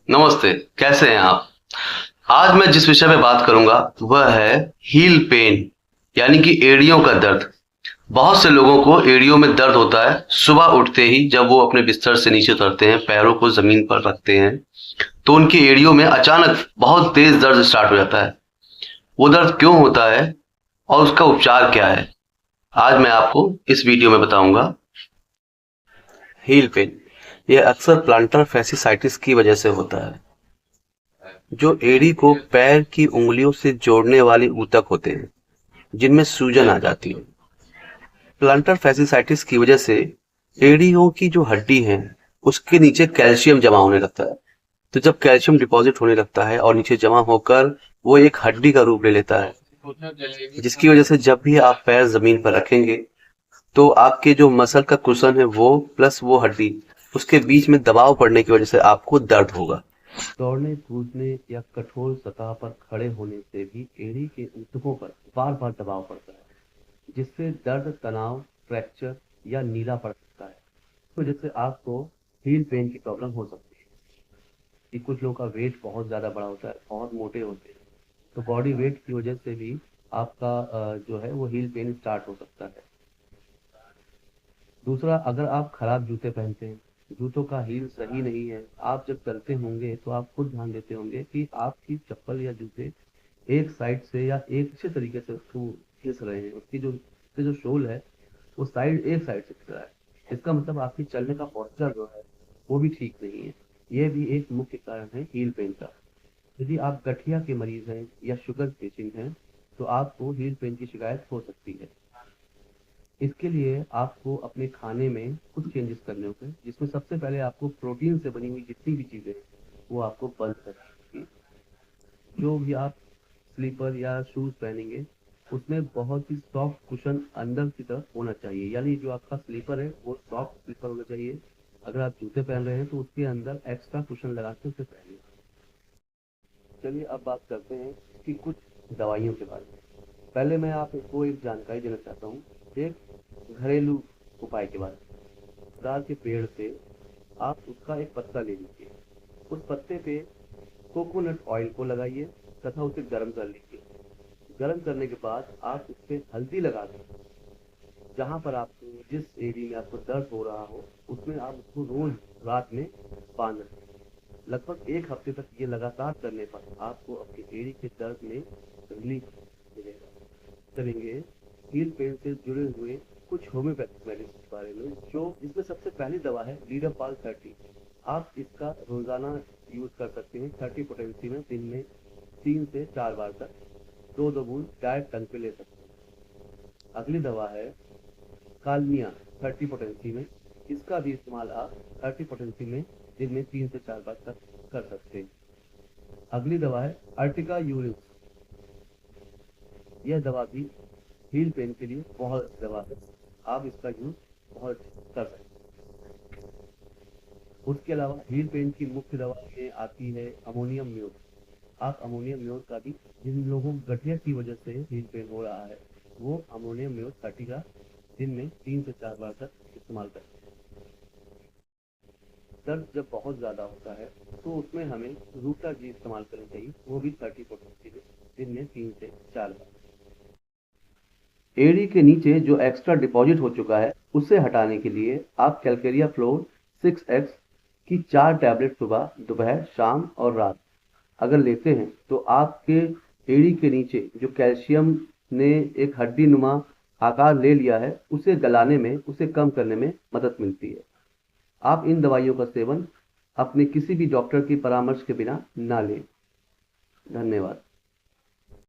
नमस्ते। कैसे हैं आप? आज मैं जिस विषय पे बात करूंगा वह है हील पेन, यानी कि एड़ियों का दर्द। बहुत से लोगों को एड़ियों में दर्द होता है सुबह उठते ही, जब वो अपने बिस्तर से नीचे उतरते हैं, पैरों को जमीन पर रखते हैं तो उनकी एड़ियों में अचानक बहुत तेज दर्द स्टार्ट हो जाता है। वो दर्द क्यों होता है और उसका उपचार क्या है, आज मैं आपको इस वीडियो में बताऊंगा। हील पेन यह अक्सर प्लांटर फैसिसाइटिस की वजह से होता है, जो एड़ी को पैर की उंगलियों से जोड़ने वाले ऊतक होते हैं, जिनमें सूजन आ जाती है। प्लांटर फैसिसाइटिस की वजह से एड़ियों की जो हड्डी है उसके नीचे कैल्शियम जमा होने लगता है। तो जब कैल्शियम डिपॉजिट होने लगता है और नीचे जमा होकर वो एक हड्डी का रूप ले लेता है, जिसकी वजह से जब भी आप पैर जमीन पर रखेंगे तो आपके जो मसल का कुशन है वो प्लस वो हड्डी, उसके बीच में दबाव पड़ने की वजह से आपको दर्द होगा। दौड़ने कूदने या कठोर सतह पर खड़े होने से भी एड़ी के ऊतकों पर बार बार दबाव पड़ता है, जिससे दर्द, तनाव, फ्रैक्चर या नीला पड़ सकता है। तो जिससे आपको हील पेन की प्रॉब्लम हो सकती है। कि कुछ लोगों का वेट बहुत ज़्यादा बड़ा होता है, बहुत मोटे होते हैं, तो बॉडी वेट की वजह से भी आपका जो है वो हील पेन स्टार्ट हो सकता है। दूसरा, अगर आप खराब जूते पहनते हैं, जूतों का हील सही नहीं है, आप जब चलते होंगे तो आप खुद ध्यान देते होंगे कि आपकी चप्पल या जूते एक साइड से या एक अच्छे तरीके से उसको घिस रहे हैं, उसकी जो शोल है वो एक साइड से घिस रहा है। इसका मतलब आपकी चलने का पोस्चर जो है वो भी ठीक नहीं है। ये भी एक मुख्य कारण है हील पेन का। यदि आप गठिया के मरीज हैं या शुगर पेशेंट हैं तो आपको हील पेन की शिकायत हो सकती है। इसके लिए आपको अपने खाने में कुछ चेंजेस करने होंगे, जिसमें सबसे पहले आपको प्रोटीन से बनी हुई जितनी भी चीज़ें हैं वो आपको बंद करनी होगी। जो भी आप स्लीपर या शूज़ पहनेंगे उसमें बहुत ही सॉफ्ट कुशन अंदर की तरफ होना चाहिए, यानी जो आपका स्लीपर है वो सॉफ्ट स्लीपर होना चाहिए। अगर आप जूते पहन रहे हैं तो उसके अंदर एक्स्ट्रा कुशन लगा के उसे पहनिए। चलिए अब बात करते हैं कि कुछ दवाइयों के बारे में। पहले मैं आपको एक जानकारी देना चाहता हूँ, एक घरेलू उपाय के बारे में। दाल के पेड़ से आप उसका एक पत्ता ले लीजिए, उस पत्ते पे कोकोनट ऑयल को लगाइए तथा उसे गर्म कर लीजिए। गर्म करने के बाद आप उस पे हल्दी लगा दें। जहाँ पर आपको जिस एरिया में आपको दर्द हो रहा हो उसमें आप उसको रोज रात में बांध रखें। लगभग एक हफ्ते तक ये लगातार करने पर आपको अपनी एड़ी के दर्द में रिलीफ मिलेगा। करेंगे हील पेन से जुड़े हुए कुछ होम्योपैथिक मेडिसिन के बारे में, जो इसमें सबसे पहली दवा है लीडापाल 30। आप इसका रोजाना यूज कर सकते हैं 30 पोटेंसी में, दिन में 3 से 4 बार तक 2-2 बूंद डायरेक्ट टंग पे ले सकते हैं। अगली दवा है कालमिया 30 पोटेंसी में। इसका भी इस्तेमाल आप 30 पोटेंसी में दिन में 3 से 4 बार तक कर सकते हैं। अगली दवा है अर्टिका यूरिन। यह दवा भी हील पेन के लिए बहुत अच्छी दवा है, आप इसका यूज बहुत कर सकते हैं। उसके अलावा हील पेन की मुख्य दवा में आती है अमोनियम म्यूट। आप अमोनियम म्यूट का भी, जिन लोगों को गठिया की वजह से हील पेन हो रहा है, वो अमोनियम म्यूट 30 का दिन में 3 से 4 बार तक इस्तेमाल करें। दर्द जब बहुत ज़्यादा होता है तो उसमें हमें रूटा जी इस्तेमाल करनी चाहिए, वो भी 30 पोटेंसी में, दिन में 3 से 4 बार। एड़ी के नीचे जो एक्स्ट्रा डिपॉजिट हो चुका है उसे हटाने के लिए आप कैलकेरिया फ्लोर 6x की 4 टैबलेट सुबह, दोपहर, शाम और रात अगर लेते हैं तो आपके एड़ी के नीचे जो कैल्शियम ने एक हड्डी नुमा आकार ले लिया है उसे गलाने में, उसे कम करने में मदद मिलती है। आप इन दवाइयों का सेवन अपने किसी भी डॉक्टर की परामर्श के बिना ना लें। धन्यवाद।